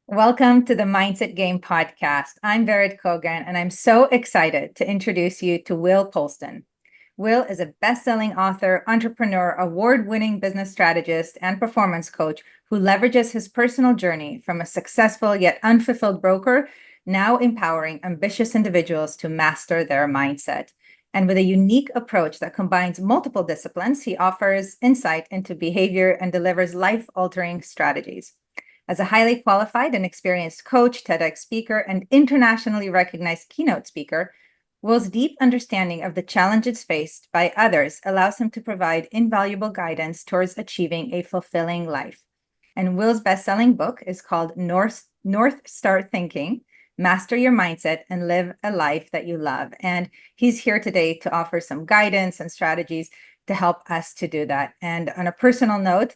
Welcome to the Mindset Game podcast. I'm Verit Kogan, and I'm so excited to introduce you to Will Polston. Will is a best-selling author, entrepreneur, award-winning business strategist, and performance coach who leverages his personal journey from a successful yet unfulfilled broker, now empowering ambitious individuals to master their mindset. And with a unique approach that combines multiple disciplines, he offers insight into behavior and delivers life-altering strategies. As a highly qualified and experienced coach, TEDx speaker, and internationally recognized keynote speaker, Will's deep understanding of the challenges faced by others allows him to provide invaluable guidance towards achieving a fulfilling life. And Will's best-selling book is called North Star Thinking: Master Your Mindset and Live a Life That You Love. And he's here today to offer some guidance and strategies to help us to do that. And on a personal note,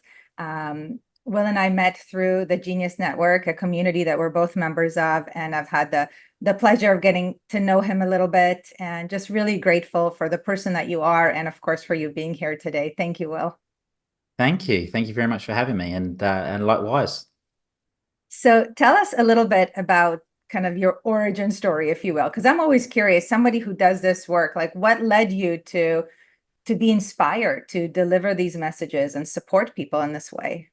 Will and I met through the Genius Network, a community that we're both members of, and I've had the pleasure of getting to know him a little bit, and just really grateful for the person that you are, and of course for you being here today. Thank you, Will. Thank you. Thank you very much for having me, and likewise. So tell us a little bit about kind of your origin story, if you will, because I'm always curious, somebody who does this work, like what led you to be inspired to deliver these messages and support people in this way?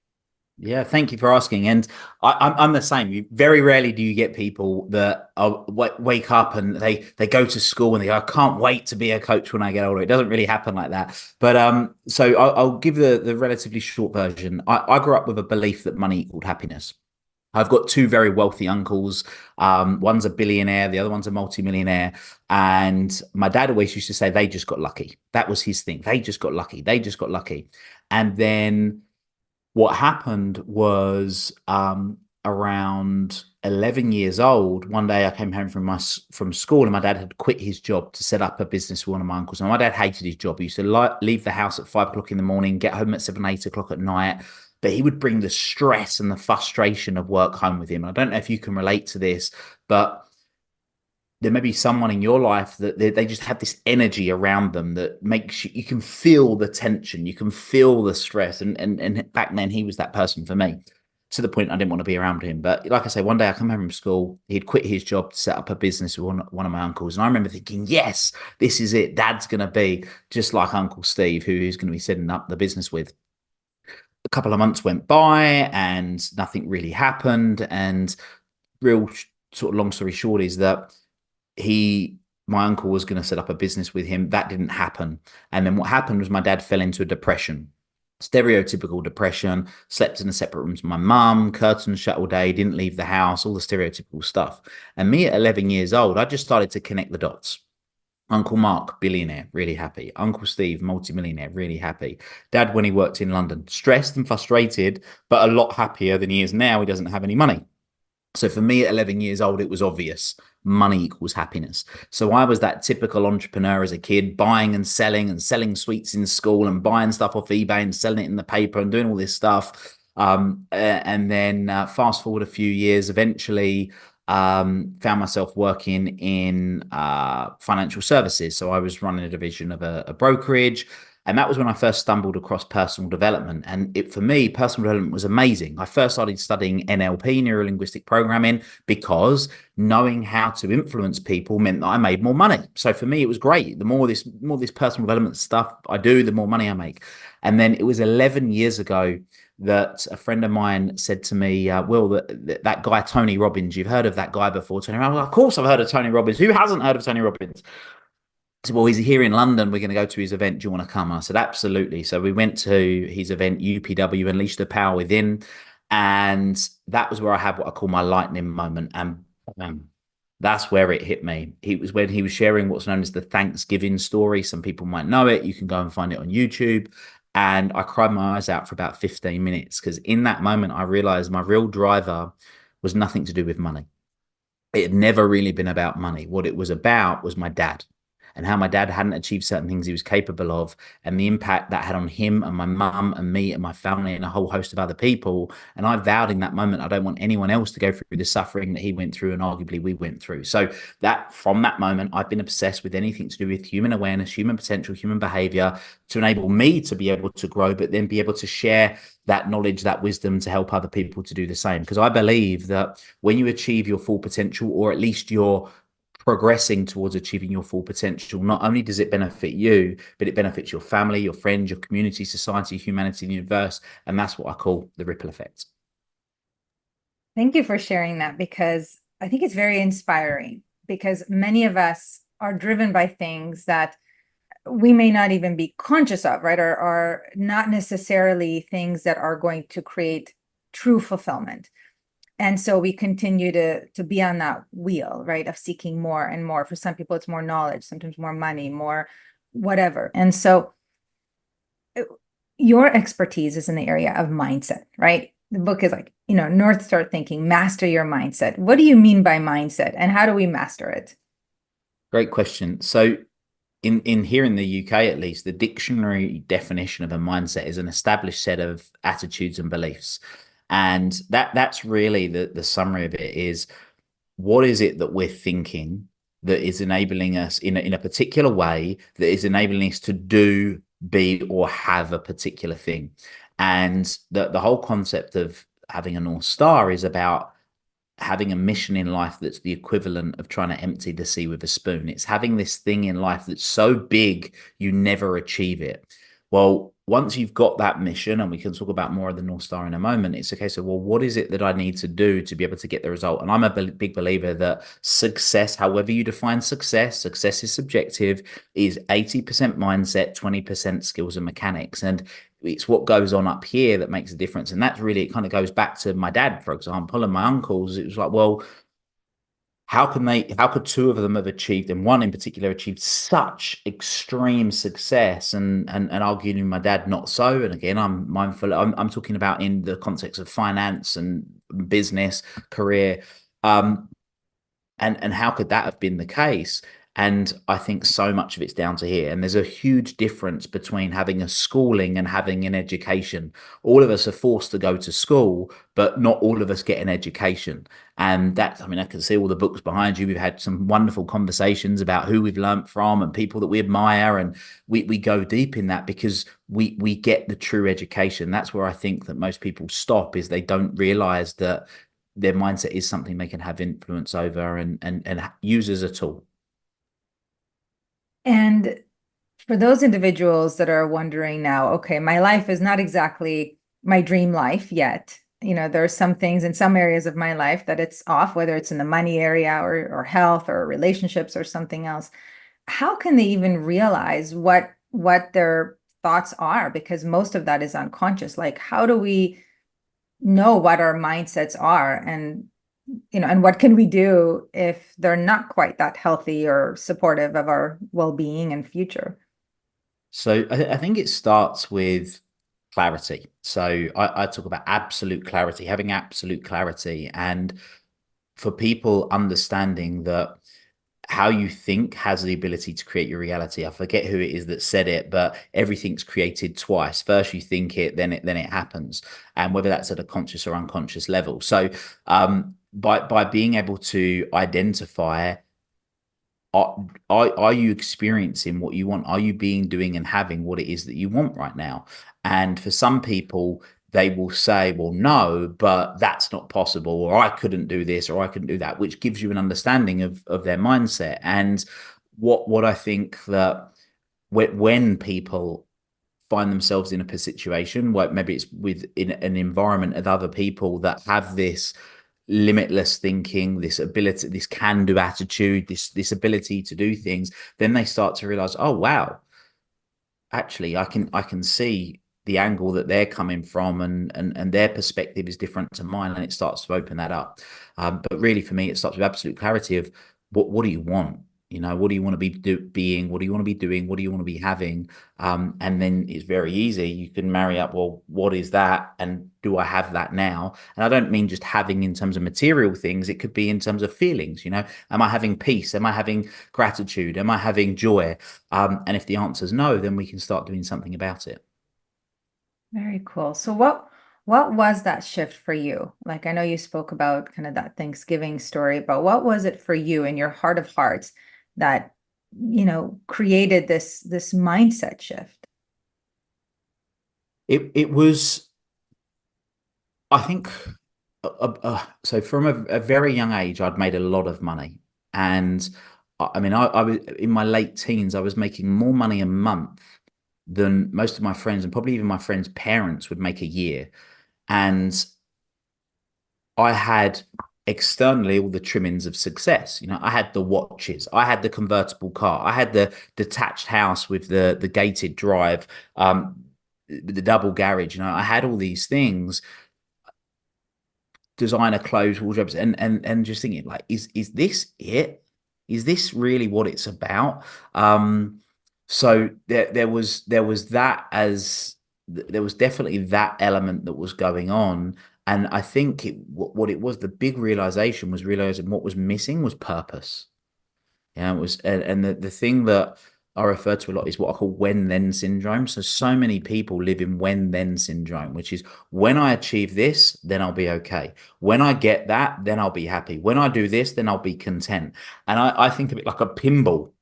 Yeah, thank you for asking. And I'm the same. Very rarely do you get people that wake up and they go to school and they go, I can't wait to be a coach when I get older. It doesn't really happen like that. But so I'll give the relatively short version. I grew up with a belief that money equaled happiness. I've got two very wealthy uncles. One's a billionaire, the other one's a multimillionaire. And my dad always used to say they just got lucky. That was his thing. They just got lucky. They just got lucky. And then what happened was around 11 years old, one day I came home from school and my dad had quit his job to set up a business with one of my uncles. And my dad hated his job. He used to leave the house at 5 o'clock in the morning, get home at 7, 8 o'clock at night. But he would bring the stress and the frustration of work home with him. I don't know if you can relate to this, but there may be someone in your life that they just have this energy around them that makes you can feel the tension, you can feel the stress. And back then he was that person for me, to the point I didn't want to be around him. But like I say, one day I come home from school, he'd quit his job to set up a business with one of my uncles. And I remember thinking, yes, this is it. Dad's going to be just like Uncle Steve, who he's going to be setting up the business with. A couple of months went by and nothing really happened. And real sort of long story short is that my uncle was going to set up a business with him. That didn't happen. And then what happened was my dad fell into a depression, stereotypical depression, slept in a separate room with my mum, curtains shut all day, didn't leave the house, all the stereotypical stuff. And me at 11 years old, I just started to connect the dots. Uncle Mark, billionaire, really happy. Uncle Steve, multimillionaire, really happy. Dad, when he worked in London, stressed and frustrated, but a lot happier than he is now. He doesn't have any money. So for me at 11 years old, it was obvious money equals happiness. So I was that typical entrepreneur as a kid, buying and selling sweets in school and buying stuff off eBay and selling it in the paper and doing all this stuff. And then fast forward a few years, eventually found myself working in financial services. So I was running a division of a brokerage. And that was when I first stumbled across personal development. And for me, personal development was amazing. I first started studying NLP, neuro linguistic programming, because knowing how to influence people meant that I made more money. So for me, it was great. The more this personal development stuff I do, the more money I make. And then it was 11 years ago that a friend of mine said to me, Will, that guy, Tony Robbins, you've heard of that guy before, Tony Robbins? Of course I've heard of Tony Robbins. Who hasn't heard of Tony Robbins? Said, well, he's here in London. We're going to go to his event. Do you want to come? I said, absolutely. So we went to his event, UPW, Unleash the Power Within. And that was where I had what I call my lightning moment. And that's where it hit me. It was when he was sharing what's known as the Thanksgiving story. Some people might know it. You can go and find it on YouTube. And I cried my eyes out for about 15 minutes because in that moment, I realized my real driver was nothing to do with money. It had never really been about money. What it was about was my dad. and how my dad hadn't achieved certain things he was capable of, and the impact that had on him and my mum and me and my family and a whole host of other people. And I vowed in that moment, I don't want anyone else to go through the suffering that he went through and arguably we went through. So that from that moment, I've been obsessed with anything to do with human awareness, human potential, human behavior, to enable me to be able to grow, but then be able to share that knowledge, that wisdom to help other people to do the same. Because I believe that when you achieve your full potential, or at least you're progressing towards achieving your full potential, not only does it benefit you, but it benefits your family, your friends, your community, society, humanity, the universe. And that's what I call the ripple effect. Thank you for sharing that, because I think it's very inspiring, because many of us are driven by things that we may not even be conscious of, right? Or are not necessarily things that are going to create true fulfillment. And so we continue to be on that wheel, right, of seeking more and more. For some people, it's more knowledge, sometimes more money, more whatever. And so your expertise is in the area of mindset, right? The book is like, North Star thinking, master your mindset. What do you mean by mindset, and how do we master it? Great question. So in here in the UK, at least, the dictionary definition of a mindset is an established set of attitudes and beliefs. And that's really the summary of it is, what is it that we're thinking that is enabling us in a particular way, that is enabling us to do, be, or have a particular thing. And the whole concept of having a North Star is about having a mission in life that's the equivalent of trying to empty the sea with a spoon. It's having this thing in life that's so big you never achieve it. Well, once you've got that mission, and we can talk about more of the North Star in a moment, it's a case of, well, what is it that I need to do to be able to get the result? And I'm a big believer that success, however you define success, success is subjective, is 80% mindset, 20% skills and mechanics. And it's what goes on up here that makes a difference. And that's really, it kind of goes back to my dad, for example, and my uncles. It was like, well, how could two of them have achieved, and one in particular achieved such extreme success, and arguing my dad not so? And again, I'm mindful, I'm talking about in the context of finance and business career. And how could that have been the case? And I think so much of it's down to here. And there's a huge difference between having a schooling and having an education. All of us are forced to go to school, but not all of us get an education. And that's, I mean, I can see all the books behind you. We've had some wonderful conversations about who we've learned from and people that we admire. And we go deep in that because we get the true education. That's where I think that most people stop, is they don't realize that their mindset is something they can have influence over and use as a tool. And for those individuals that are wondering now, okay, my life is not exactly my dream life yet. There are some things in some areas of my life that it's off, whether it's in the money area or health or relationships or something else. How can they even realize what their thoughts are? Because most of that is unconscious. Like, how do we know what our mindsets are, and what can we do if they're not quite that healthy or supportive of our well-being and future? So I think it starts with clarity. So I talk about absolute clarity, having absolute clarity, and for people understanding that how you think has the ability to create your reality. I forget who it is that said it, but everything's created twice. First you think it, then it happens, and whether that's at a conscious or unconscious level. So by being able to identify, are you experiencing what you want? Are you doing and having what it is that you want right now? And for some people, they will say, well, no, but that's not possible, or I couldn't do this, or I couldn't do that, which gives you an understanding of their mindset. And what I think that when people find themselves in a situation where maybe it's in an environment of other people that have this limitless thinking, this ability, this can-do attitude, this ability to do things, then they start to realize, oh wow, actually I can see the angle that they're coming from, and their perspective is different to mine, and it starts to open that up. But really for me, it starts with absolute clarity of what do you want? What do you want to be being? What do you want to be doing? What do you want to be having? And then it's very easy. You can marry up, well, what is that? And do I have that now? And I don't mean just having in terms of material things. It could be in terms of feelings. Am I having peace? Am I having gratitude? Am I having joy? And if the answer is no, then we can start doing something about it. Very cool. So what was that shift for you? Like I know you spoke about kind of that Thanksgiving story, but what was it for you in your heart of hearts that, created this mindset shift? It was, I think, so from a very young age, I'd made a lot of money. And I mean, I was in my late teens, I was making more money a month than most of my friends and probably even my friends' parents would make a year. And I had externally all the trimmings of success. I had the watches, I had the convertible car, I had the detached house with the gated drive, the double garage. I had all these things, designer clothes, wardrobes, and just thinking like, is this it? Is this really what it's about? So there was that as there was definitely that element that was going on. And I think what it was, the big realization was realizing what was missing was purpose. Yeah, it was, and the thing that I refer to a lot is what I call when then syndrome. So many people live in when then syndrome, which is when I achieve this, then I'll be okay. When I get that, then I'll be happy. When I do this, then I'll be content. And I think of it like a pinball,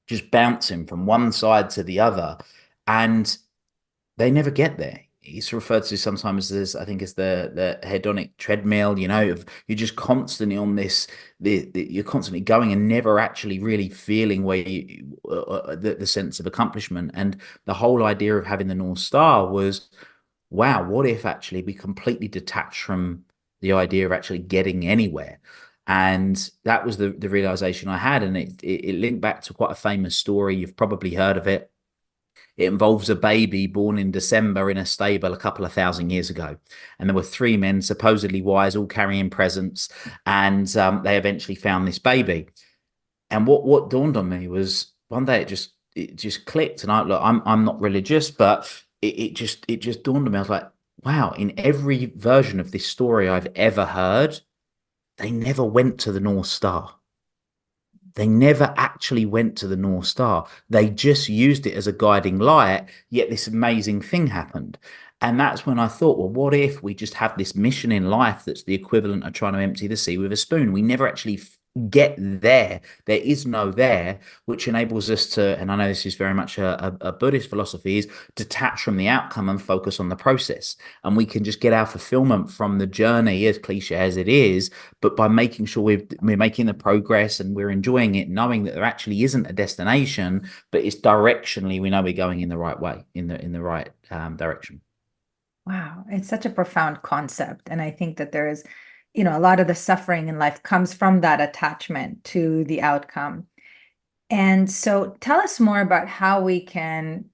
just bouncing from one side to the other. And they never get there. It's referred to sometimes as, I think, as the hedonic treadmill. Of you're just constantly on this, you're constantly going and never actually really feeling where the sense of accomplishment. And the whole idea of having the North Star was, wow, what if actually we completely detach from the idea of actually getting anywhere? And that was the realization I had, and it linked back to quite a famous story. You've probably heard of it. It involves a baby born in December in a stable a couple of thousand years ago. And there were three men, supposedly wise, all carrying presents. And they eventually found this baby. And what dawned on me was one day it just clicked. And I'm not religious, but it just dawned on me. I was like, wow, in every version of this story I've ever heard, they never went to the North Star. They never actually went to the North Star. They just used it as a guiding light, yet this amazing thing happened. And that's when I thought, well, what if we just have this mission in life that's the equivalent of trying to empty the sea with a spoon? We never actually get there. There is no there, which enables us to, and I know this is very much a Buddhist philosophy, is detach from the outcome and focus on the process. And we can just get our fulfillment from the journey, as cliche as it is, but by making sure we're making the progress and we're enjoying it, knowing that there actually isn't a destination, but it's directionally, we know we're going in the right way, in the right direction. Wow, it's such a profound concept. And I think that there is, a lot of the suffering in life comes from that attachment to the outcome. And so tell us more about how we can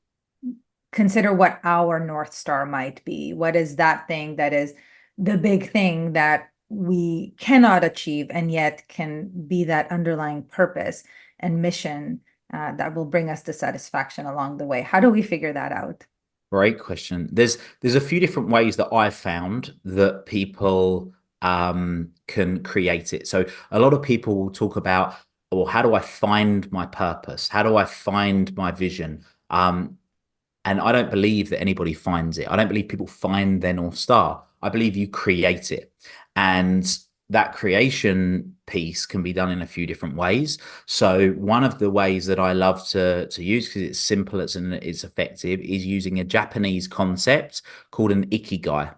consider what our North Star might be. What is that thing that is the big thing that we cannot achieve and yet can be that underlying purpose and mission that will bring us the satisfaction along the way? How do we figure that out? Great question. There's a few different ways that I've found that people can create it. So a lot of people will talk about, well, how do I find my purpose? How do I find my vision? And I don't believe that anybody finds it. I don't believe people find their North Star. I believe you create it. And that creation piece can be done in a few different ways. So one of the ways that I love to use, because it's simple, it's effective, is using a Japanese concept called an ikigai.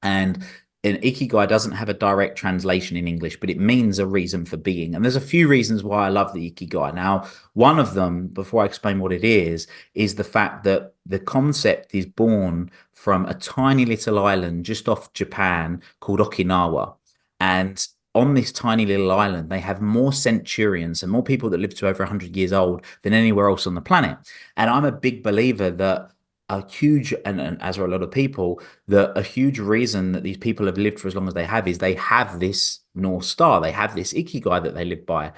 And an ikigai doesn't have a direct translation in English, but it means a reason for being. And there's a few reasons why I love the ikigai. Now, one of them, before I explain what it is the fact that the concept is born from a tiny little island just off Japan called Okinawa. And on this tiny little island, they have more centurions and more people that live to over 100 years old than anywhere else on the planet. And I'm a big believer that a huge, and as are a lot of people, that a huge reason that these people have lived for as long as they have is they have this North Star. They have this ikigai that they live by.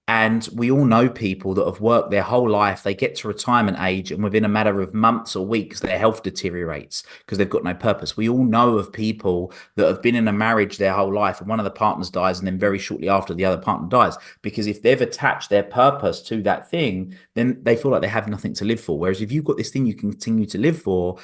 And we all know people that have worked their whole life, they get to retirement age, and within a matter of months or weeks, their health deteriorates because they've got no purpose. We all know of people that have been in a marriage their whole life, and one of the partners dies, and then very shortly after, the other partner dies. Because if they've attached their purpose to that thing, then they feel like they have nothing to live for. Whereas if you've got this thing you can continue to live for,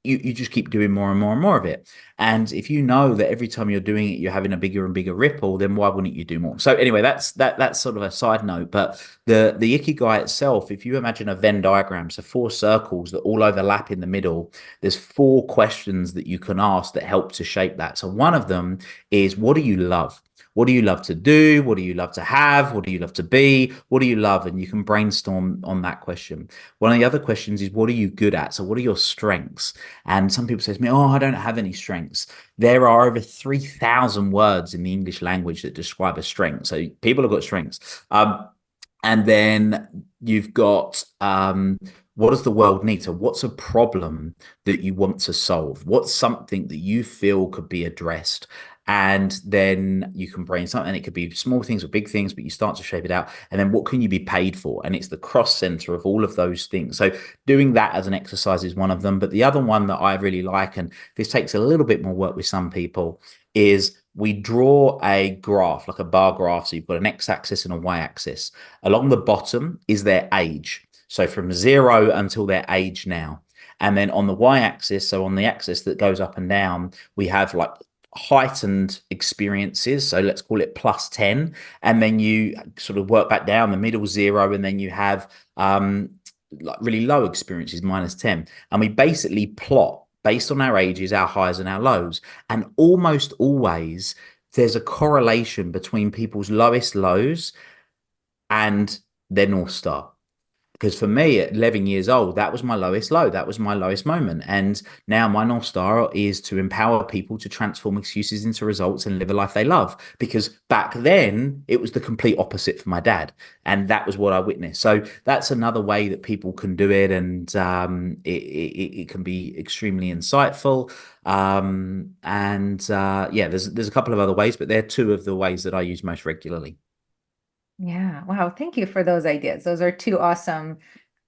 you just keep doing more and more and more of it. And if you know that every time you're doing it, you're having a bigger and bigger ripple, then why wouldn't you do more? So anyway, that's sort of a side note. But the ikigai itself, if you imagine a Venn diagram, so four circles that all overlap in the middle, there's four questions that you can ask that help to shape that. So one of them is, what do you love? What do you love to do? What do you love to have? What do you love to be? What do you love? And you can brainstorm on that question. One of the other questions is, what are you good at? So what are your strengths? And some people say to me, oh, I don't have any strengths. There are over 3,000 words in the English language that describe a strength. So people have got strengths. And then you've got what does the world need? So what's a problem that you want to solve? What's something that you feel could be addressed? And then you can brainstorm, and it could be small things or big things, but you start to shape it out. And then what can you be paid for? And it's the cross center of all of those things. So doing that as an exercise is one of them. But the other one that I really like, and this takes a little bit more work with some people, is we draw a graph, like a bar graph. So you've got an x-axis and a y-axis. Along the bottom is their age. So from 0 until their age now. And then on the y-axis, so on the axis that goes up and down, we have like heightened experiences, so let's call it plus 10, and then you sort of work back down the middle 0, and then you have like really low experiences minus 10, and we basically plot based on our ages, our highs and our lows. And almost always there's a correlation between people's lowest lows and their North Star. Because for me, at 11 years old, that was my lowest low. That was my lowest moment. And now my North Star is to empower people to transform excuses into results and live a life they love. Because back then, it was the complete opposite for my dad. And that was what I witnessed. So that's another way that people can do it. And it can be extremely insightful. Yeah, there's a couple of other ways, but they're two of the ways that I use most regularly. Yeah. Wow. Thank you for those ideas. Those are two awesome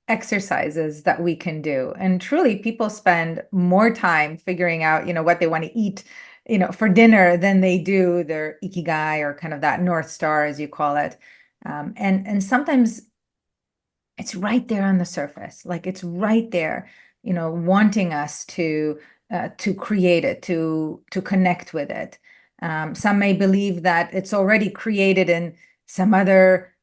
exercises that we can do. And truly, people spend more time figuring out, what they want to eat, for dinner than they do their ikigai, or kind of that North Star, as you call it. And sometimes it's right there on the surface, like it's right there, wanting us to create it, to connect with it. Some may believe that it's already created in some other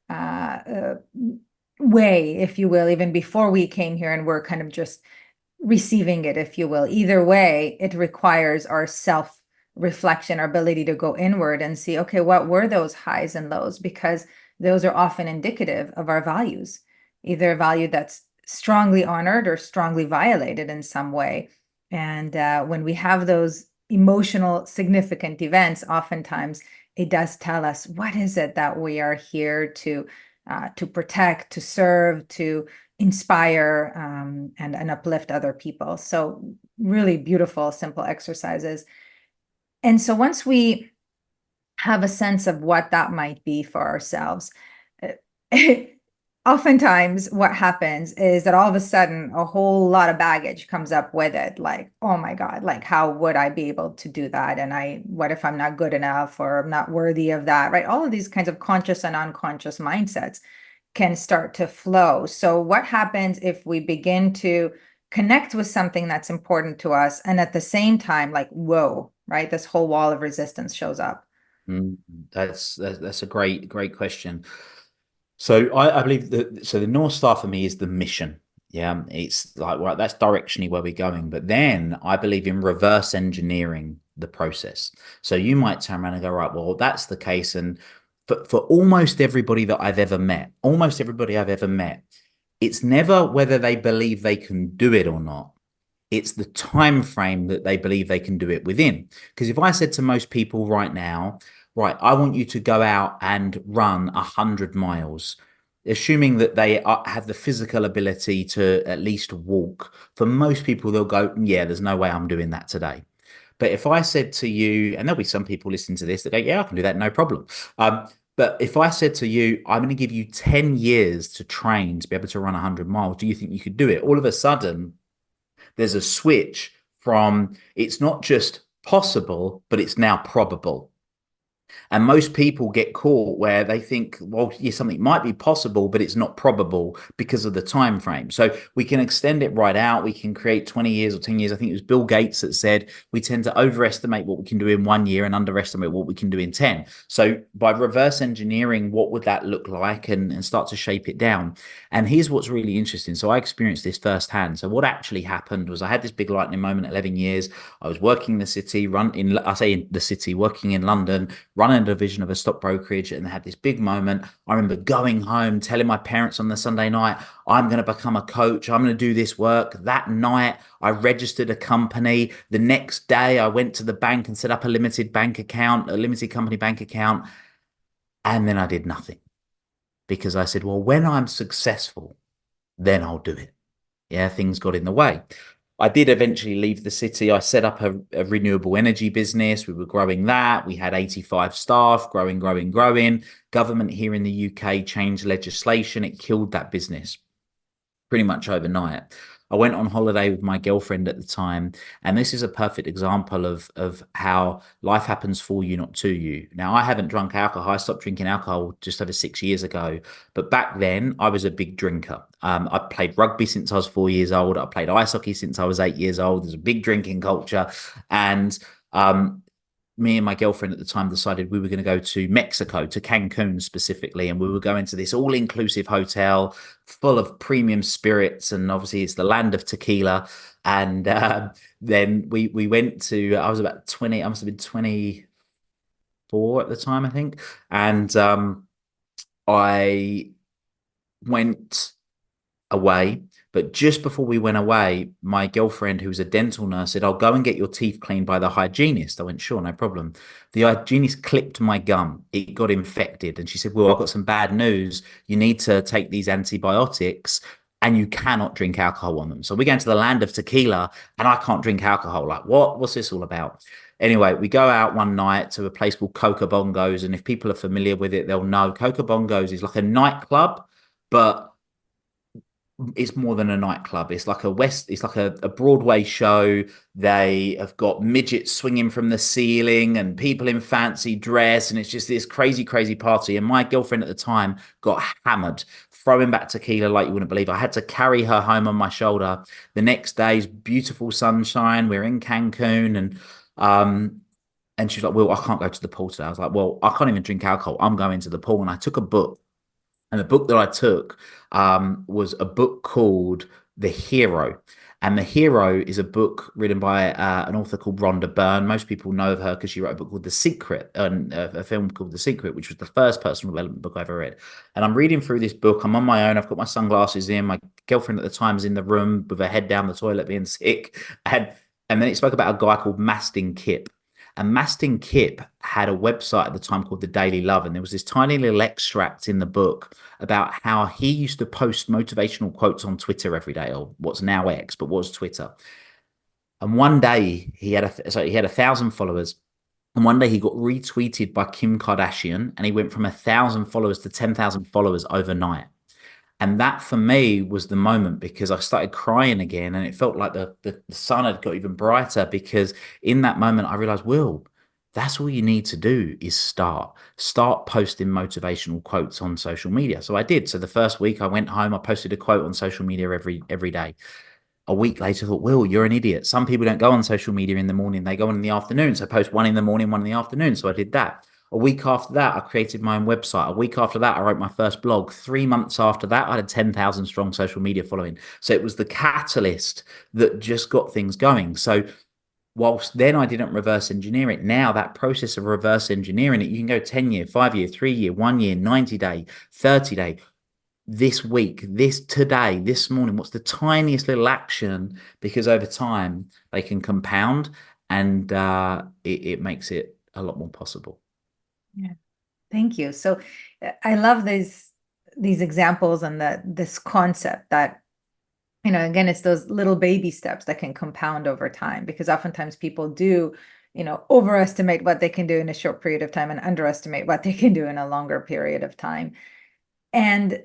way, if you will, even before we came here, and we're kind of just receiving it, if you will. Either way, it requires our self-reflection, our ability to go inward and see, okay, what were those highs and lows? Because those are often indicative of our values, either a value that's strongly honored or strongly violated in some way. And when we have those emotional, significant events, oftentimes it does tell us, what is it that we are here to protect, to serve, to inspire, and uplift other people. So really beautiful, simple exercises. And so once we have a sense of what that might be for ourselves, oftentimes what happens is that all of a sudden a whole lot of baggage comes up with it, like, oh my God, like how would I be able to do that? And what if I'm not good enough, or I'm not worthy of that, right? All of these kinds of conscious and unconscious mindsets can start to flow. So what happens if we begin to connect with something that's important to us, and at the same time, like, whoa, right, this whole wall of resistance shows up? That's a great question. So I believe that, so the North Star for me is the mission. Yeah, it's like, right, that's directionally where we're going. But then I believe in reverse engineering the process. So you might turn around and go, right, well, that's the case. And for almost everybody that I've ever met, it's never whether they believe they can do it or not. It's the time frame that they believe they can do it within. Because if I said to most people right now, right, I want you to go out and run 100 miles, assuming that they have the physical ability to at least walk, for most people, they'll go, yeah, there's no way I'm doing that today. But if I said to you, and there'll be some people listening to this that go, yeah, I can do that, no problem. But if I said to you, I'm going to give you 10 years to train to be able to run 100 miles, do you think you could do it? All of a sudden, there's a switch from it's not just possible, but it's now probable. And most people get caught where they think, well, yeah, something might be possible, but it's not probable because of the time frame. So we can extend it right out. We can create 20 years or 10 years. I think it was Bill Gates that said we tend to overestimate what we can do in 1 year and underestimate what we can do in 10. So by reverse engineering, what would that look like, and start to shape it down? And here's what's really interesting. So I experienced this firsthand. So what actually happened was I had this big lightning moment at 11 years. I was working in the city, working in London, running a division of a stock brokerage, and had this big moment. I remember going home, telling my parents on the Sunday night, I'm going to become a coach. I'm going to do this work. That night, I registered a company. The next day, I went to the bank and set up a limited company bank account. And then I did nothing because I said, well, when I'm successful, then I'll do it. Yeah, things got in the way. I did eventually leave the city. I set up a renewable energy business. We were growing that. We had 85 staff, growing, growing, growing. Government here in the UK changed legislation. It killed that business pretty much overnight. I went on holiday with my girlfriend at the time, and this is a perfect example of how life happens for you, not to you. Now, I haven't drunk alcohol. I stopped drinking alcohol just over 6 years ago, but back then I was a big drinker. I played rugby since I was 4 years old. I played ice hockey since I was 8 years old. There's a big drinking culture, and me and my girlfriend at the time decided we were going to go to Mexico, to Cancun specifically, and we were going to this all-inclusive hotel full of premium spirits, and obviously it's the land of tequila. And then we went to. I was about 20. I must have been 24 at the time, I think, and I went away. But just before we went away, my girlfriend, who was a dental nurse, said, I'll go and get your teeth cleaned by the hygienist. I went, sure, no problem. The hygienist clipped my gum. It got infected. And she said, well, I've got some bad news. You need to take these antibiotics and you cannot drink alcohol on them. So we go into the land of tequila and I can't drink alcohol. Like, what? What's this all about? Anyway, we go out one night to a place called Coca Bongos. And if people are familiar with it, they'll know Coca Bongos is like a nightclub, but it's more than a nightclub. It's like a Broadway show. They have got midgets swinging from the ceiling and people in fancy dress, and it's just this crazy, crazy party. And my girlfriend at the time got hammered, throwing back tequila like you wouldn't believe. I had to carry her home on my shoulder. The next day's beautiful sunshine. We're in Cancun, and she's like, well, I can't go to the pool today. I was like, well, I can't even drink alcohol. I'm going to the pool. And I took a book. And the book that I took was a book called The Hero. And The Hero is a book written by an author called Rhonda Byrne. Most people know of her because she wrote a book called The Secret, and a film called The Secret, which was the first personal development book I ever read. And I'm reading through this book. I'm on my own. I've got my sunglasses in. My girlfriend at the time is in the room with her head down the toilet being sick. And then it spoke about a guy called Mastin Kipp. And Mastin Kipp had a website at the time called The Daily Love. And there was this tiny little extract in the book about how he used to post motivational quotes on Twitter every day, or what's now X, but was Twitter. And one day he had 1,000 followers. And one day he got retweeted by Kim Kardashian, and he went from 1,000 followers to 10,000 followers overnight. And that for me was the moment, because I started crying again, and it felt like the sun had got even brighter, because in that moment I realized, Will, that's all you need to do is start posting motivational quotes on social media. So I did. So the first week I went home, I posted a quote on social media every day. A week later, I thought, Will, you're an idiot. Some people don't go on social media in the morning, they go on in the afternoon. So I post one in the morning, one in the afternoon. So I did that. A week after that, I created my own website. A week after that, I wrote my first blog. 3 months after that, I had a 10,000 strong social media following. So it was the catalyst that just got things going. So whilst then I didn't reverse engineer it, now that process of reverse engineering it, you can go 10-year, 5-year, 3-year, 1 year, 90-day, 30-day. This week, today, this morning, what's the tiniest little action? Because over time they can compound, and it makes it a lot more possible. Yeah, thank you. So I love these examples and this concept that, again, it's those little baby steps that can compound over time, because oftentimes people do overestimate what they can do in a short period of time and underestimate what they can do in a longer period of time. And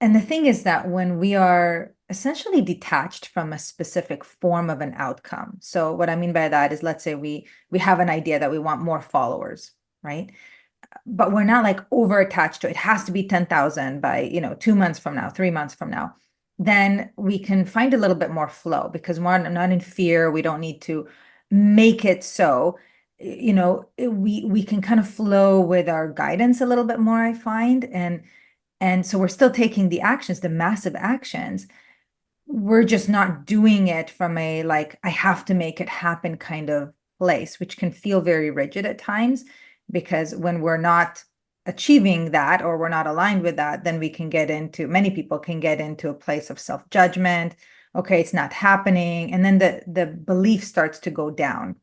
and the thing is that when we are essentially detached from a specific form of an outcome, so what I mean by that is, let's say we have an idea that we want more followers, right? But we're not like over attached to it. It has to be 10,000 by 2 months from now, 3 months from now. Then we can find a little bit more flow because we're not in fear. We don't need to make it so. We can kind of flow with our guidance a little bit more, I find, and so we're still taking the actions, the massive actions. We're just not doing it from a like, I have to make it happen kind of place, which can feel very rigid at times, because when we're not achieving that or we're not aligned with that, then many people can get into a place of self-judgment. Okay, it's not happening. And then the belief starts to go down,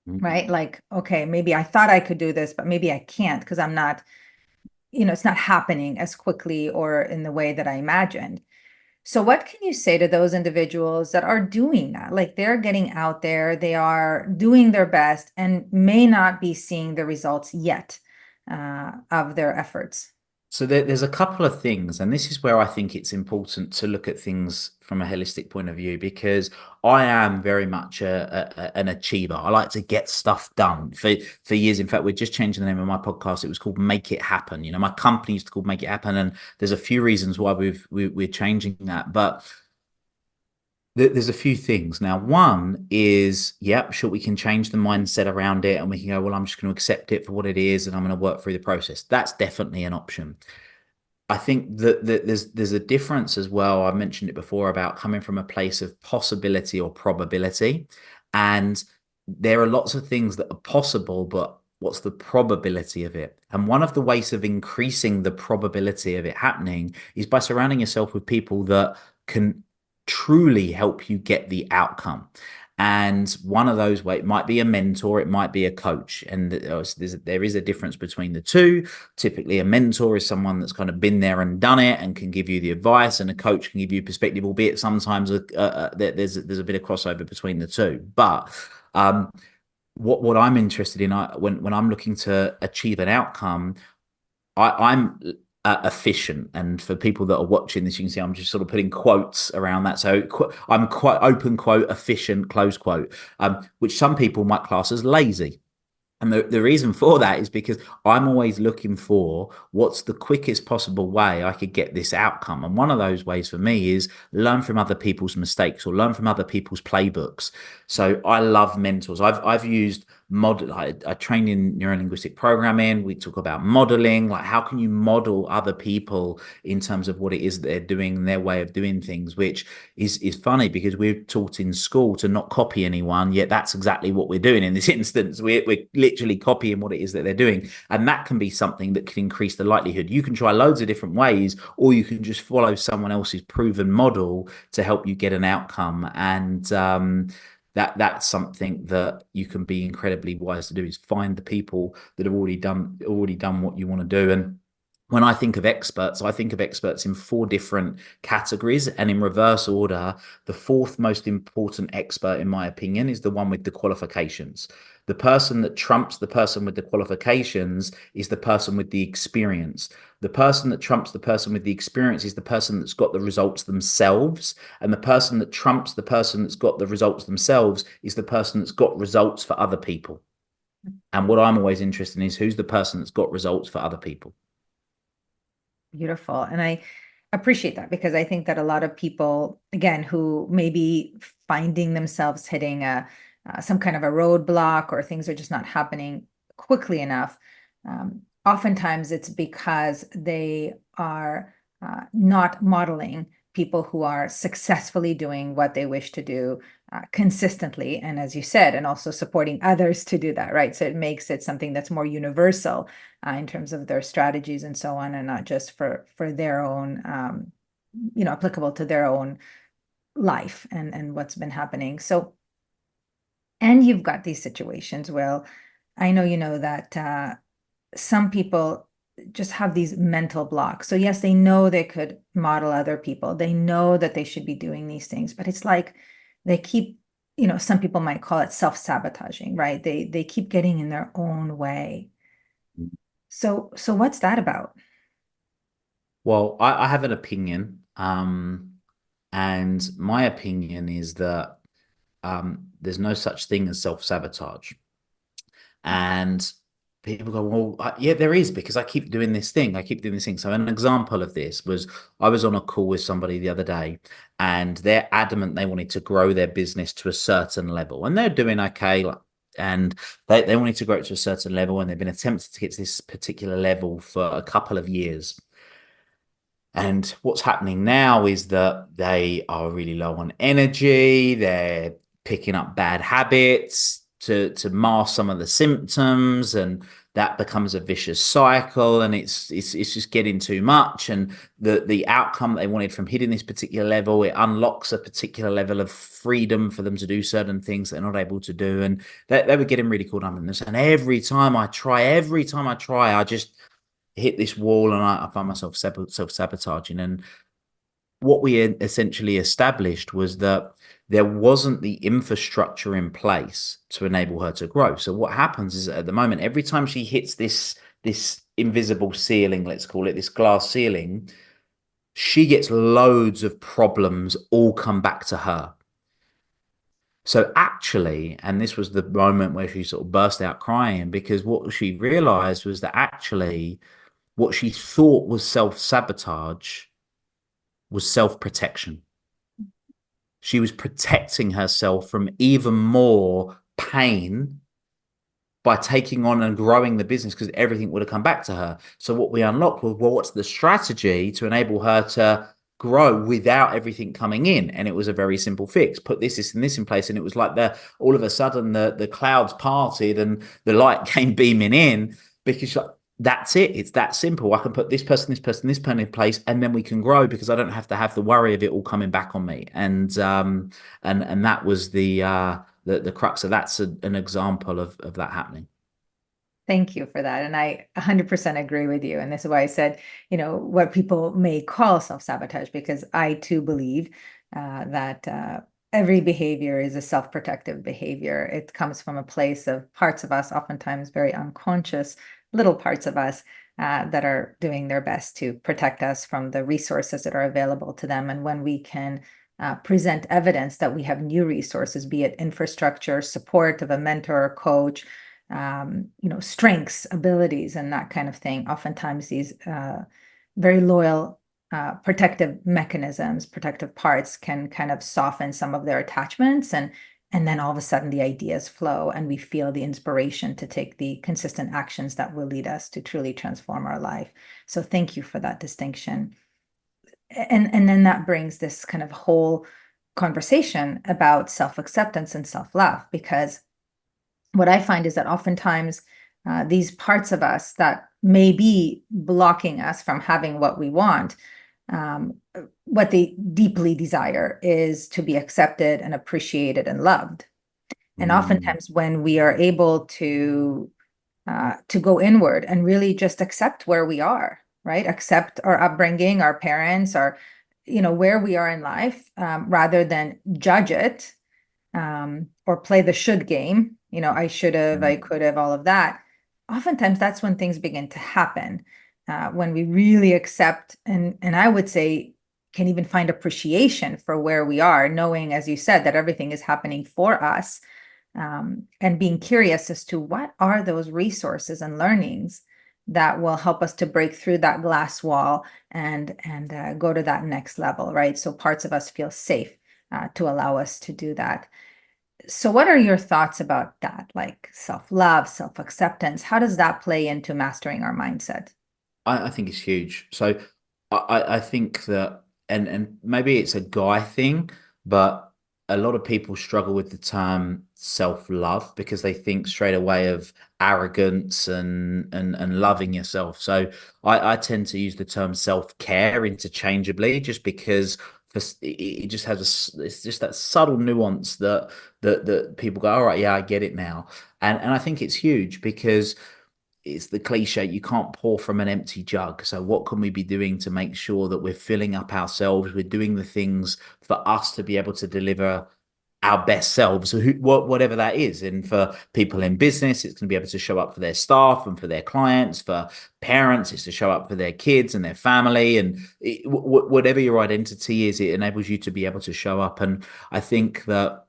right? Like, okay, maybe I thought I could do this, but maybe I can't because it's not happening as quickly or in the way that I imagined. So what can you say to those individuals that are doing that? Like they're getting out there, they are doing their best and may not be seeing the results yet of their efforts. So there's a couple of things, and this is where I think it's important to look at things from a holistic point of view, because I am very much an achiever. I like to get stuff done for years. In fact, we're just changing the name of my podcast. It was called Make It Happen. My company used to called Make It Happen, and there's a few reasons why we're changing that, but there's a few things. Now, one is, yep, sure, we can change the mindset around it and we can go, well, I'm just going to accept it for what it is and I'm going to work through the process. That's definitely an option. I think that there's a difference as well. I mentioned it before about coming from a place of possibility or probability. And there are lots of things that are possible, but what's the probability of it? And one of the ways of increasing the probability of it happening is by surrounding yourself with people that can truly help you get the outcome. And one of those ways, it might be a mentor, it might be a coach. And there is a difference between the two. Typically, a mentor is someone that's kind of been there and done it and can give you the advice, and a coach can give you perspective, albeit sometimes there's a bit of crossover between the two. But what I'm interested in, when I'm looking to achieve an outcome, I'm efficient. And for people that are watching this, you can see I'm just sort of putting quotes around that. So I'm quite open quote, efficient, close quote, which some people might class as lazy. And the reason for that is because I'm always looking for what's the quickest possible way I could get this outcome. And one of those ways for me is learn from other people's mistakes or learn from other people's playbooks. So I love mentors. I've used model. I trained in neurolinguistic programming. We talk about modeling, like how can you model other people in terms of what it is they're doing and their way of doing things, which is funny because we're taught in school to not copy anyone, yet that's exactly what we're doing in this instance. We're literally copying what it is that they're doing, and that can be something that can increase the likelihood. You can try loads of different ways, or you can just follow someone else's proven model to help you get an outcome. And that's something that you can be incredibly wise to do, is find the people that have already done what you want to do. And when I think of experts, I think of experts in 4 different categories, and in reverse order. The 4th most important expert, in my opinion, is the one with the qualifications. The person that trumps the person with the qualifications is the person with the experience. The person that trumps the person with the experience is the person that's got the results themselves. And the person that trumps the person that's got the results themselves is the person that's got results for other people. And what I'm always interested in is who's the person that's got results for other people. Beautiful. And I appreciate that, because I think that a lot of people, again, who may be finding themselves hitting some kind of a roadblock, or things are just not happening quickly enough, oftentimes it's because they are not modeling people who are successfully doing what they wish to do consistently. And as you said, and also supporting others to do that, right? So it makes it something that's more universal in terms of their strategies and so on, and not just for their own, applicable to their own life and what's been happening. So, and you've got these situations, Will, I know you know that some people just have these mental blocks. So yes, they know they could model other people. They know that they should be doing these things, but it's like they keep, some people might call it self-sabotaging, right? They keep getting in their own way. So what's that about? Well, I have an opinion, and my opinion is that there's no such thing as self-sabotage. And people go, well, yeah, there is, because I keep doing this thing. I keep doing this thing. So an example of this was I was on a call with somebody the other day, and they're adamant they wanted to grow their business to a certain level, and they're doing okay. And they wanted to grow it to a certain level, and they've been attempting to get to this particular level for a couple of years. And what's happening now is that they are really low on energy. They're picking up bad habits to mask some of the symptoms, and that becomes a vicious cycle. And it's just getting too much. And the outcome they wanted from hitting this particular level, it unlocks a particular level of freedom for them to do certain things they're not able to do. And they were getting really caught up in this. And every time I try, I just hit this wall, and I find myself self-sabotaging. And what we essentially established was that there wasn't the infrastructure in place to enable her to grow. So what happens is, at the moment, every time she hits this invisible ceiling, let's call it, this glass ceiling, she gets loads of problems all come back to her. So actually, and this was the moment where she sort of burst out crying, because what she realized was that actually what she thought was self-sabotage was self-protection. She was protecting herself from even more pain by taking on and growing the business, because everything would have come back to her. So what we unlocked was, well, what's the strategy to enable her to grow without everything coming in? And it was a very simple fix. Put this and this in place. And it was like all of a sudden the clouds parted and the light came beaming in, because that's it. It's that simple. I can put this person in place, and then we can grow, because I don't have to have the worry of it all coming back on me. And that was the crux of that's an example of that happening. Thank you for that. And I 100% agree with you. And this is why I said, what people may call self-sabotage, because I too believe that every behavior is a self-protective behavior. It comes from a place of parts of us, oftentimes very unconscious, little parts of us that are doing their best to protect us from the resources that are available to them. And when we can present evidence that we have new resources, be it infrastructure, support of a mentor or coach, strengths, abilities, and that kind of thing. Oftentimes these very loyal protective mechanisms, protective parts can kind of soften some of their attachments, and then all of a sudden the ideas flow, and we feel the inspiration to take the consistent actions that will lead us to truly transform our life. So thank you for that distinction. And then that brings this kind of whole conversation about self-acceptance and self-love, because what I find is that oftentimes these parts of us that may be blocking us from having what we want, what they deeply desire is to be accepted and appreciated and loved. And oftentimes when we are able to go inward and really just accept where we are, right? Accept our upbringing, our parents, our, where we are in life, rather than judge it or play the should game. I should have, I could have, all of that. Oftentimes that's when things begin to happen, when we really accept and I would say can even find appreciation for where we are, knowing, as you said, that everything is happening for us, and being curious as to what are those resources and learnings that will help us to break through that glass wall and go to that next level, right? So parts of us feel safe to allow us to do that. So what are your thoughts about that? Like self-love, self-acceptance, how does that play into mastering our mindset? I think it's huge. So I think that, and maybe it's a guy thing, but a lot of people struggle with the term self-love, because they think straight away of arrogance and loving yourself. So I tend to use the term self-care interchangeably, just because it just has it's just that subtle nuance that people go, all right, yeah, I get it now. And I think it's huge, because it's the cliche, you can't pour from an empty jug. So what can we be doing to make sure that we're filling up ourselves, we're doing the things for us to be able to deliver our best selves, so whatever that is. And for people in business, it's going to be able to show up for their staff and for their clients. For parents, it's to show up for their kids and their family. And whatever your identity is, it enables you to be able to show up. And I think that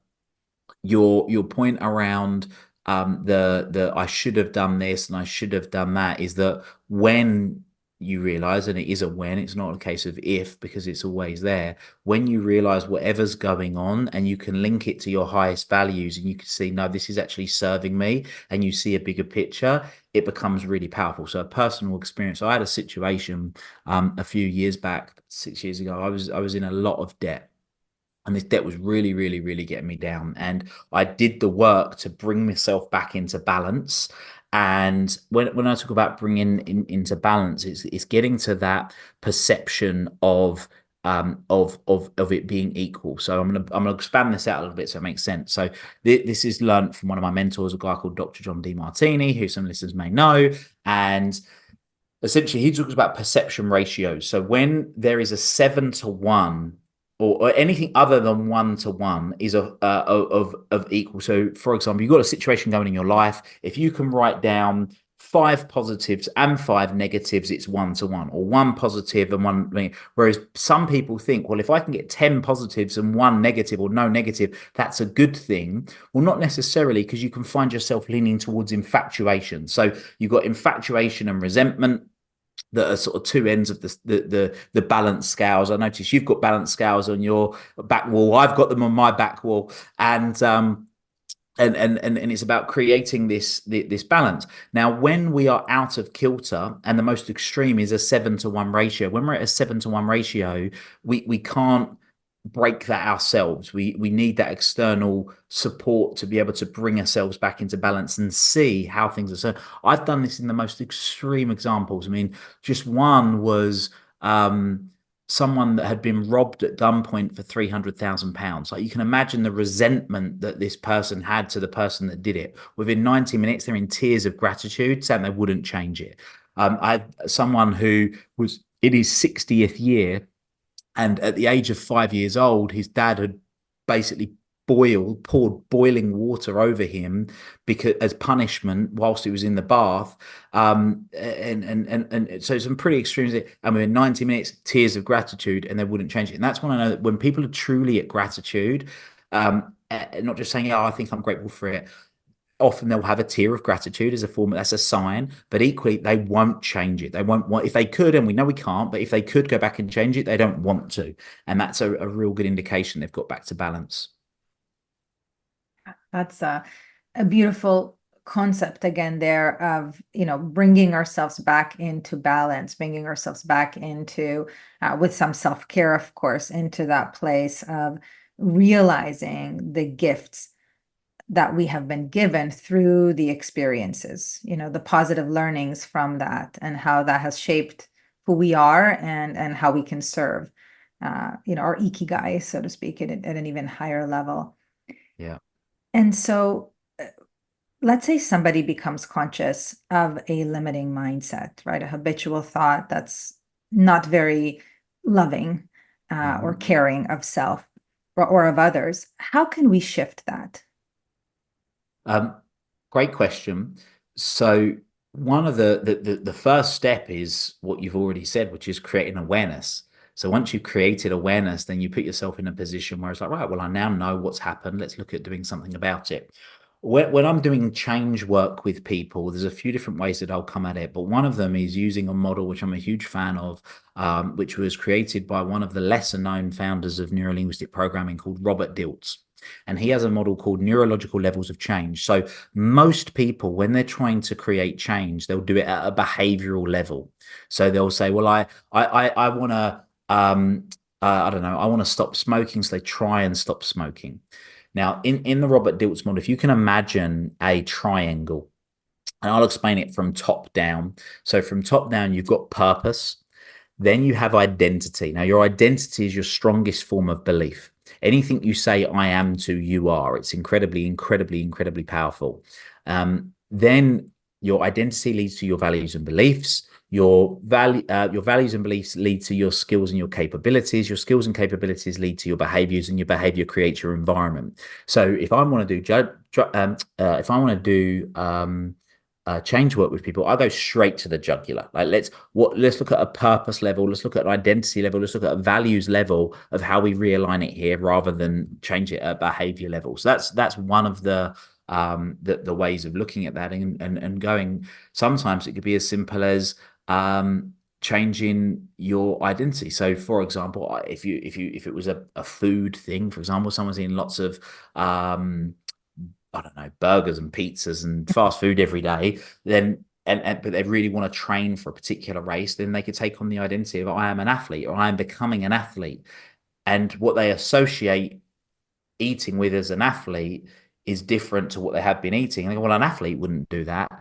your point around the I should have done this and I should have done that is that when you realize, and it is a when, it's not a case of if, because it's always there. When you realize whatever's going on and you can link it to your highest values, and you can see, no, this is actually serving me, and you see a bigger picture, it becomes really powerful. So a personal experience, I had a situation a few years back, 6 years ago. I was in a lot of debt, and this debt was really, really, really getting me down. And I did the work to bring myself back into balance. And when I talk about bringing into balance, it's getting to that perception of it being equal. So I'm gonna expand this out a little bit so it makes sense. So this is learned from one of my mentors, a guy called Dr. John DeMartini, who some listeners may know. And essentially, he talks about perception ratios. So when there is a 7-to-1, or anything other than 1-to-1, is of equal. So, for example, you've got a situation going in your life. If you can write down 5 positives and 5 negatives, it's 1-to-1, or 1 positive and 1. Whereas some people think, well, if I can get 10 positives and 1 negative, or no negative, that's a good thing. Well, not necessarily, because you can find yourself leaning towards infatuation. So you've got infatuation and resentment that are sort of two ends of the balance scales. I notice you've got balance scales on your back wall. I've got them on my back wall, and it's about creating this balance. Now, when we are out of kilter, and the most extreme is a 7-to-1 ratio. When we're at a 7-to-1 ratio, we can't break that ourselves. We need that external support to be able to bring ourselves back into balance and see how things are. So I've done this in the most extreme examples. I mean, just one was someone that had been robbed at gunpoint for £300,000. Like, you can imagine the resentment that this person had to the person that did it. Within 90 minutes, they're in tears of gratitude, saying they wouldn't change it. I had someone who was in his 60th year, and at the age of 5 years old, his dad had basically poured boiling water over him because, as punishment, whilst he was in the bath. And so some pretty extreme. And within 90 minutes, tears of gratitude, and they wouldn't change it. And that's when I know that when people are truly at gratitude, not just saying, "Oh, I think I'm grateful for it." Often they'll have a tear of gratitude as a form, that's a sign, but equally they won't change it. They won't want, if they could, and we know we can't, but if they could go back and change it, they don't want to. And that's a real good indication they've got back to balance. That's a beautiful concept again there of, bringing ourselves back into balance, bringing ourselves back into, with some self-care, of course, into that place of realizing the gifts that we have been given through the experiences, the positive learnings from that, and how that has shaped who we are, and how we can serve, our ikigai, so to speak, at an even higher level. Yeah. And so let's say somebody becomes conscious of a limiting mindset, right? A habitual thought that's not very loving or caring of self or of others. How can we shift that? Great question. So one of the first step is what you've already said, which is creating awareness. So once you've created awareness, then you put yourself in a position where it's like, right, well, I now know what's happened. Let's look at doing something about it. When I'm doing change work with people, there's a few different ways that I'll come at it, but one of them is using a model which I'm a huge fan of, which was created by one of the lesser known founders of neurolinguistic programming called Robert Dilts. And he has a model called neurological levels of change. So most people, when they're trying to create change, they'll do it at a behavioral level. So they'll say, well, I want to, I don't know, I want to stop smoking. So they try and stop smoking. Now, in the Robert Dilts model, if you can imagine a triangle, and I'll explain it from top down. So from top down, you've got purpose. Then you have identity. Now, your identity is your strongest form of belief. Anything you say I am to, you are. It's incredibly, incredibly, incredibly powerful. Then your identity leads to your values and beliefs. your values and beliefs lead to your skills and your capabilities. Your skills and capabilities lead to your behaviors, and your behavior creates your environment. So if I want to do if I want to do change work with people, I go straight to the jugular. Like let's look at a purpose level, let's look at an identity level, let's look at a values level of how we realign it here, rather than change it at behavior level. So that's one of the ways of looking at that, and going. Sometimes it could be as simple as changing your identity. So for example, if it was a food thing, for example, someone's eating lots of I don't know, burgers and pizzas and fast food every day, then but they really want to train for a particular race, then they could take on the identity of I am an athlete, or I am becoming an athlete. And what they associate eating with as an athlete is different to what they have been eating. And they go, well, an athlete wouldn't do that.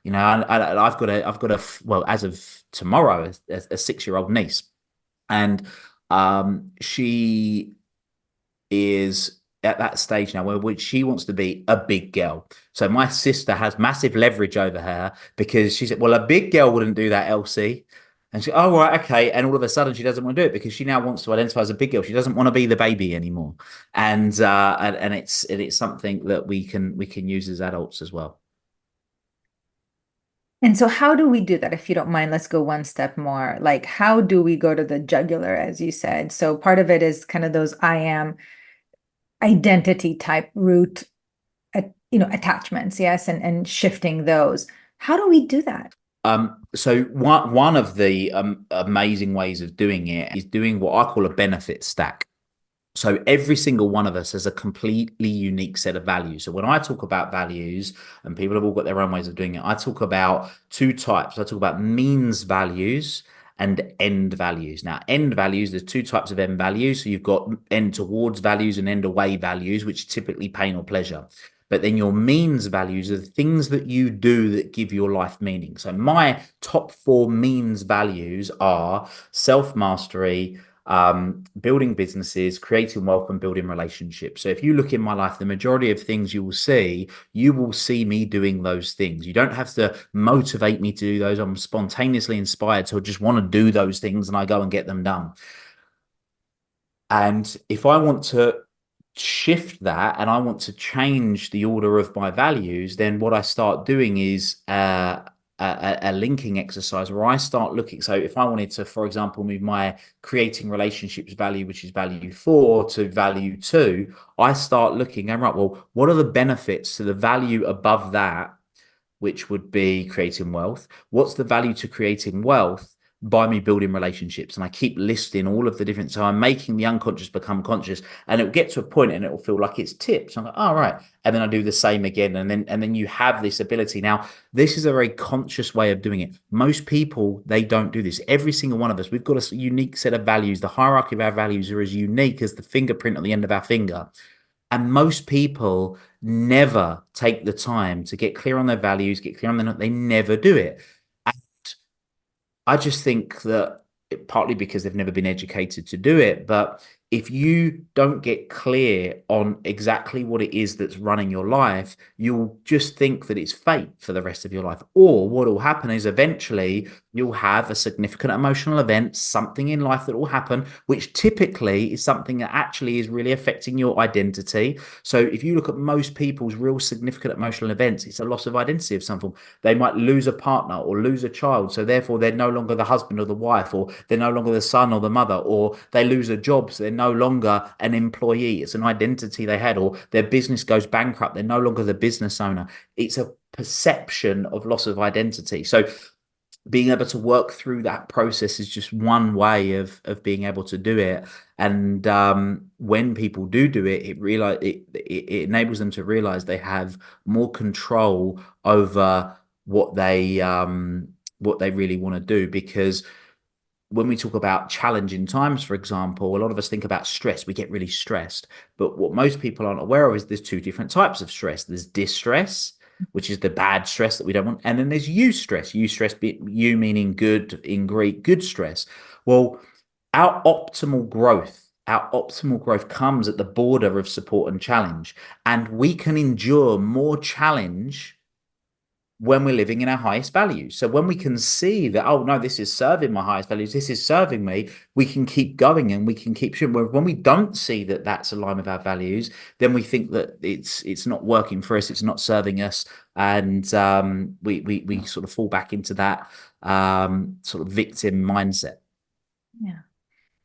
I've got a well, as of tomorrow, a 6-year-old niece, and she is at that stage now where she wants to be a big girl. So my sister has massive leverage over her, because she said, well, a big girl wouldn't do that, Elsie. And she, oh, right, okay. And all of a sudden she doesn't want to do it, because she now wants to identify as a big girl. She doesn't want to be the baby anymore. And it's something that we can use as adults as well. And so how do we do that? If you don't mind, let's go one step more. Like, how do we go to the jugular, as you said? So part of it is kind of those I am identity type root, attachments, yes, and shifting those. How do we do that? So one of the amazing ways of doing it is doing what I call a benefit stack. So every single one of us has a completely unique set of values. So when I talk about values, and people have all got their own ways of doing it, I talk about two types. I talk about means values and end values. Now, end values, there's two types of end values. So you've got end towards values and end away values, which are typically pain or pleasure. But then your means values are the things that you do that give your life meaning. So my top 4 means values are self-mastery, building businesses, creating wealth, and building relationships. So if you look in my life, the majority of things you will see me doing those things. You don't have to motivate me to do those. I'm spontaneously inspired to just want to do those things, and I go and get them done. And if I want to shift that, and I want to change the order of my values, then what I start doing is a linking exercise, where I start looking. So if I wanted to, for example, move my creating relationships value, which is value 4, to value 2, I start looking, and right, well, what are the benefits to the value above that, which would be creating wealth? What's the value to creating wealth by me building relationships? And I keep listing all of the different, so I'm making the unconscious become conscious, and it'll get to a point and it'll feel like it's tips. I'm like, all right. And then I do the same again. And then you have this ability. Now, this is a very conscious way of doing it. Most people, they don't do this. Every single one of us, we've got a unique set of values. The hierarchy of our values are as unique as the fingerprint on the end of our finger. And most people never take the time to get clear on their values, get clear on they never do it. And I just think that partly because they've never been educated to do it, but if you don't get clear on exactly what it is that's running your life, you'll just think that it's fate for the rest of your life. Or what will happen is eventually you'll have a significant emotional event, something in life that will happen, which typically is something that actually is really affecting your identity. So if you look at most people's real significant emotional events, it's a loss of identity of some form. They might lose a partner or lose a child. So therefore they're no longer the husband or the wife, or they're no longer the son or the mother, or they lose a job. So they're no longer an employee. It's an identity they had, or their business goes bankrupt. They're no longer the business owner. It's a perception of loss of identity. So being able to work through that process is just one way of being able to do it. And when people do it, it enables them to realize they have more control over what they really want to do. Because when we talk about challenging times, for example, a lot of us think about stress. We get really stressed. But what most people aren't aware of is there's 2 different types of stress. There's distress, which is the bad stress that we don't want. And then there's eustress. Eustress, you meaning good in Greek, good stress. Well, our optimal growth comes at the border of support and challenge. And we can endure more challenge when we're living in our highest values. So when we can see that, oh no, this is serving my highest values, this is serving me, we can keep going and we can keep shooting. When we don't see that that's aligned with our values, then we think that it's not working for us, it's not serving us, and we sort of fall back into that sort of victim mindset. Yeah.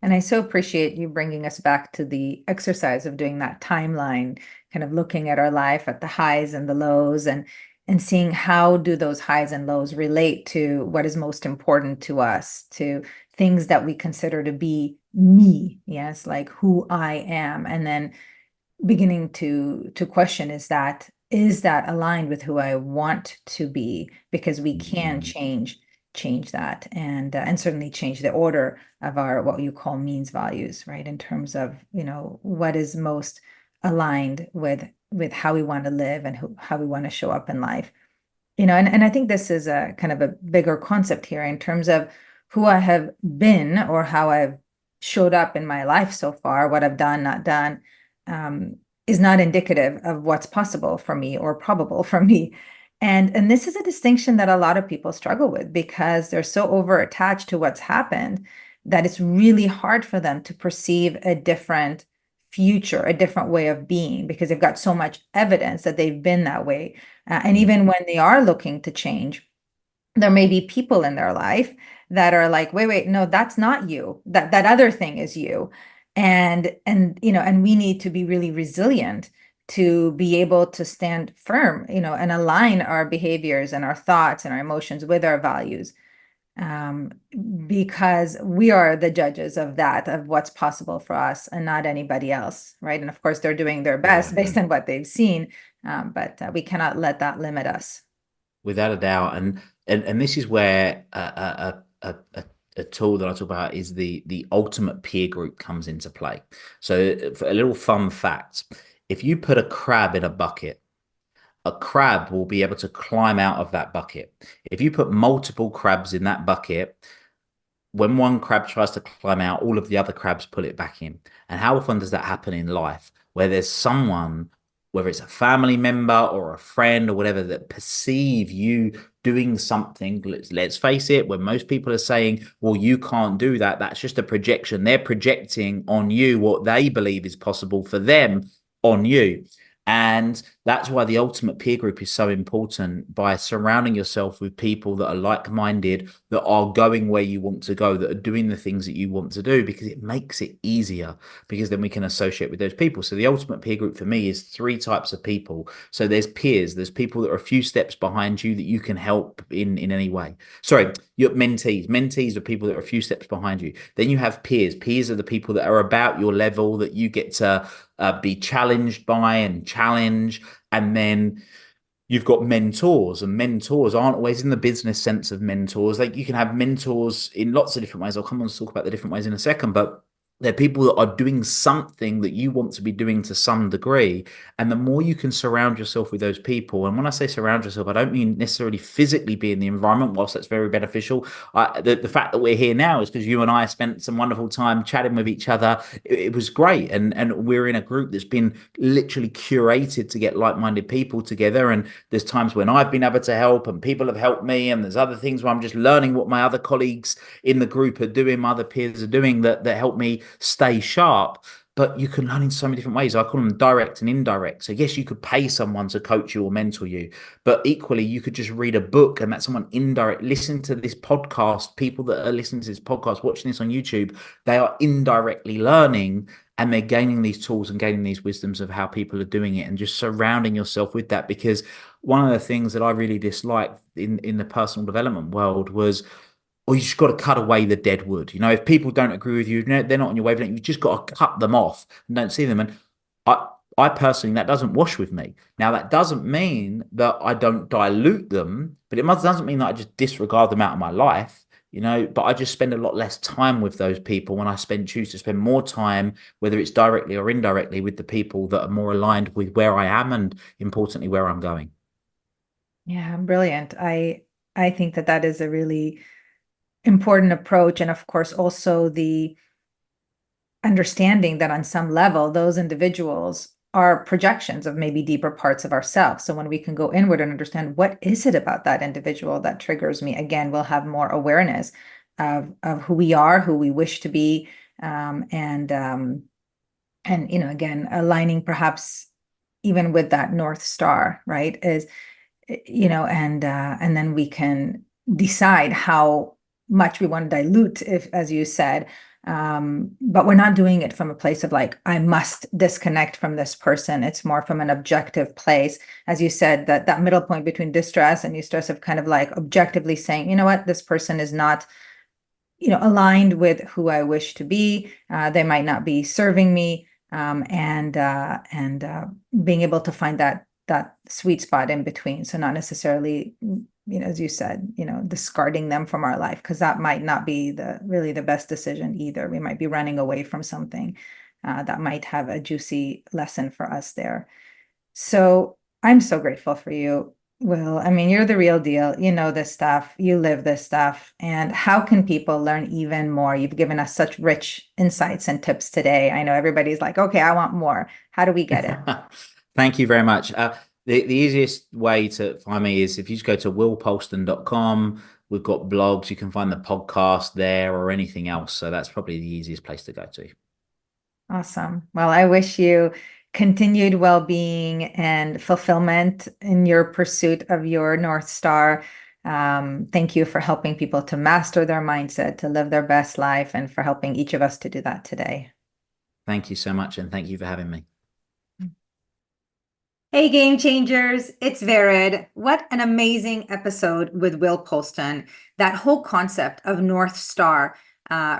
And I so appreciate you bringing us back to the exercise of doing that timeline, kind of looking at our life at the highs and the lows, and seeing how do those highs and lows relate to what is most important to us, to things that we consider to be me, yes, like who I am, and then beginning to question, is that aligned with who I want to be? Because we can change that, and certainly change the order of our what you call means values, right? In terms of, what is most aligned with how we want to live and how we want to show up in life. And I think this is a kind of a bigger concept here in terms of who I have been or how I've showed up in my life so far, what I've done, not done, um, is not indicative of what's possible for me or probable for me. And this is a distinction that a lot of people struggle with because they're so over attached to what's happened that it's really hard for them to perceive a different future, a different way of being, because they've got so much evidence that they've been that way. And even when they are looking to change, there may be people in their life that are like, wait, no, that's not you. That other thing is you. And we need to be really resilient to be able to stand firm, and align our behaviors and our thoughts and our emotions with our values. Um, because we are the judges of that, of what's possible for us and not anybody else, right? And of course, they're doing their best based on what they've seen, but we cannot let that limit us. Without a doubt. And this is where a tool that I talk about is the ultimate peer group comes into play. So for a little fun fact, if you put a crab in a bucket, a crab will be able to climb out of that bucket. If you put multiple crabs in that bucket, when one crab tries to climb out, all of the other crabs pull it back in. And how often does that happen in life where there's someone, whether it's a family member or a friend or whatever, that perceive you doing something? Let's face it, when most people are saying, well, you can't do that, that's just a projection. They're projecting on you what they believe is possible for them on you. And that's why the ultimate peer group is so important, by surrounding yourself with people that are like-minded, that are going where you want to go, that are doing the things that you want to do, because it makes it easier, because then we can associate with those people. So the ultimate peer group for me is three types of people. So there's peers, there's people that are a few steps behind you that you can help in any way. Sorry, your mentees are people that are a few steps behind you. Then you have peers are the people that are about your level, that you get to be challenged by and challenge. And then you've got mentors, and mentors aren't always in the business sense of mentors. Like, you can have mentors in lots of different ways. I'll come on to talk about the different ways in a second, but they're people that are doing something that you want to be doing to some degree. And the more you can surround yourself with those people, and when I say surround yourself, I don't mean necessarily physically be in the environment, whilst that's very beneficial. The fact that we're here now is because you and I spent some wonderful time chatting with each other. It was great. And we're in a group that's been literally curated to get like-minded people together. And there's times when I've been able to help and people have helped me. And there's other things where I'm just learning what my other colleagues in the group are doing, my other peers are doing, that help me stay sharp. But you can learn in so many different ways. I call them direct and indirect. So yes, you could pay someone to coach you or mentor you, but equally you could just read a book, and that's someone indirect. Listen to this podcast. People that are listening to this podcast, watching this on YouTube, they are indirectly learning, and they're gaining these tools and gaining these wisdoms of how people are doing it, and just surrounding yourself with that. Because one of the things that I really disliked in the personal development world was, or you just got to cut away the dead wood. If people don't agree with you, they're not on your wavelength, you've just got to cut them off and don't see them. And I personally, that doesn't wash with me. Now, that doesn't mean that I don't dilute them, but it doesn't mean that I just disregard them out of my life. But I just spend a lot less time with those people when I choose to spend more time, whether it's directly or indirectly, with the people that are more aligned with where I am, and importantly, where I'm going. Yeah, brilliant. I think that is a really important approach. And of course, also the understanding that on some level, those individuals are projections of maybe deeper parts of ourselves. So when we can go inward and understand what is it about that individual that triggers me, again, we'll have more awareness of who we are, who we wish to be, and again, aligning perhaps even with that North Star, right? And then we can decide how much we want to dilute, if, as you said, but we're not doing it from a place of like, I must disconnect from this person. It's more from an objective place, as you said, that middle point between distress and eustress, of kind of like objectively saying, you know what, this person is not aligned with who I wish to be. They might not be serving me, and being able to find that sweet spot in between. So not necessarily, as you said, discarding them from our life, because that might not be really the best decision either. We might be running away from something that might have a juicy lesson for us there. So I'm so grateful for you, Will. I mean, you're the real deal. You know this stuff, you live this stuff. And how can people learn even more? You've given us such rich insights and tips today. I know everybody's like, okay, I want more. How do we get it? Thank you very much. The easiest way to find me is if you just go to willpolston.com. We've got blogs. You can find the podcast there or anything else. So that's probably the easiest place to go to. Awesome. Well, I wish you continued well-being and fulfillment in your pursuit of your North Star. Thank you for helping people to master their mindset, to live their best life, and for helping each of us to do that today. Thank you so much, and thank you for having me. Hey, game changers, it's Vered. What an amazing episode with Will Polston. That whole concept of North Star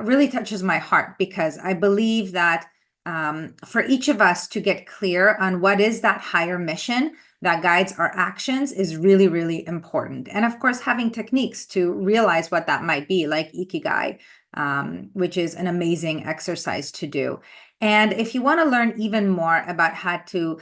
really touches my heart, because I believe that for each of us to get clear on what is that higher mission that guides our actions is really, really important. And of course, having techniques to realize what that might be, like Ikigai, which is an amazing exercise to do. And if you want to learn even more about how to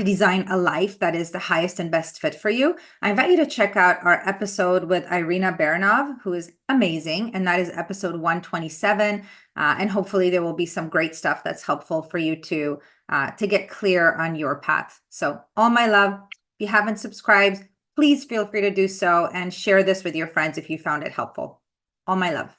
design a life that is the highest and best fit for you, I invite you to check out our episode with Irina Baranov, who is amazing, and that is episode 127. And hopefully there will be some great stuff that's helpful for you to get clear on your path. So all my love. If you haven't subscribed, please feel free to do so, and share this with your friends if you found it helpful. All my love.